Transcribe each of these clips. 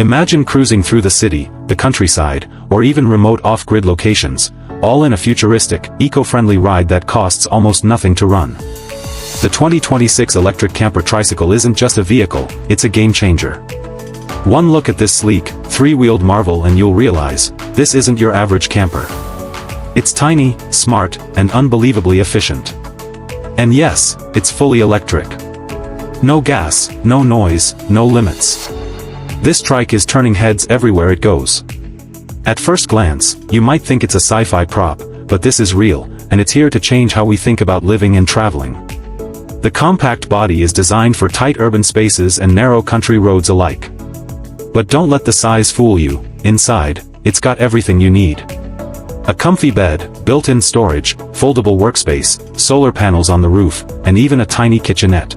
Imagine cruising through the city, the countryside, or even remote off-grid locations, all in a futuristic, eco-friendly ride that costs almost nothing to run. The 2026 electric camper tricycle isn't just a vehicle, it's a game-changer. One look at this sleek, three-wheeled marvel and you'll realize, this isn't your average camper. It's tiny, smart, and unbelievably efficient. And yes, it's fully electric. No gas, no noise, no limits. This trike is turning heads everywhere it goes. At first glance, you might think it's a sci-fi prop, but this is real, and it's here to change how we think about living and traveling. The compact body is designed for tight urban spaces and narrow country roads alike. But don't let the size fool you. Inside, it's got everything you need. A comfy bed, built-in storage, foldable workspace, solar panels on the roof, and even a tiny kitchenette.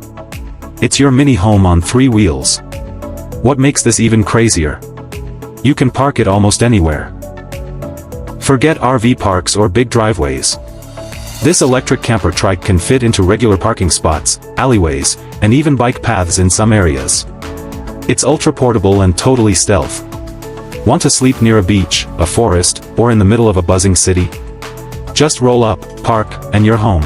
It's your mini home on three wheels. What makes this even crazier? You can park it almost anywhere. Forget RV parks or big driveways. This electric camper trike can fit into regular parking spots, alleyways, and even bike paths in some areas. It's ultra-portable and totally stealth. Want to sleep near a beach, a forest, or in the middle of a buzzing city? Just roll up, park, and you're home.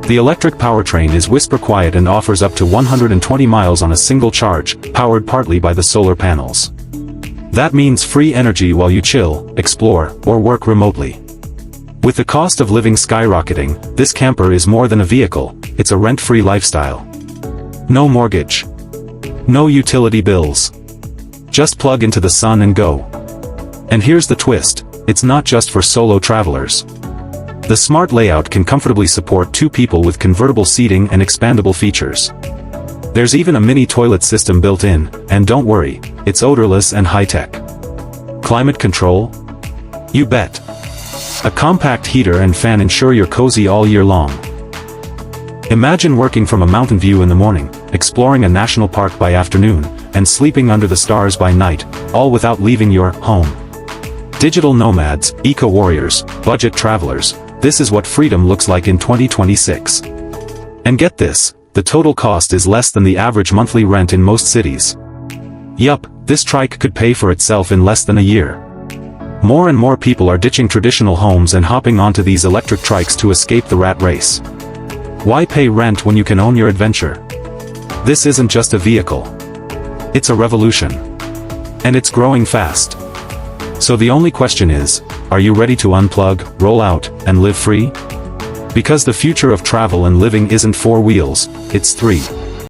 The electric powertrain is whisper quiet and offers up to 120 miles on a single charge, powered partly by the solar panels. That means free energy while you chill, explore, or work remotely. With the cost of living skyrocketing, this camper is more than a vehicle, it's a rent-free lifestyle. No mortgage. No utility bills. Just plug into the sun and go. And here's the twist, it's not just for solo travelers. The smart layout can comfortably support two people with convertible seating and expandable features. There's even a mini toilet system built in, and don't worry, it's odorless and high-tech. Climate control? You bet. A compact heater and fan ensure you're cozy all year long. Imagine working from a mountain view in the morning, exploring a national park by afternoon, and sleeping under the stars by night, all without leaving your home. Digital nomads, eco-warriors, budget travelers, this is what freedom looks like in 2026. And get this, the total cost is less than the average monthly rent in most cities. Yup, this trike could pay for itself in less than a year. More and more people are ditching traditional homes and hopping onto these electric trikes to escape the rat race. Why pay rent when you can own your adventure? This isn't just a vehicle. It's a revolution. And it's growing fast. So the only question is, are you ready to unplug, roll out, and live free? Because the future of travel and living isn't four wheels, it's three.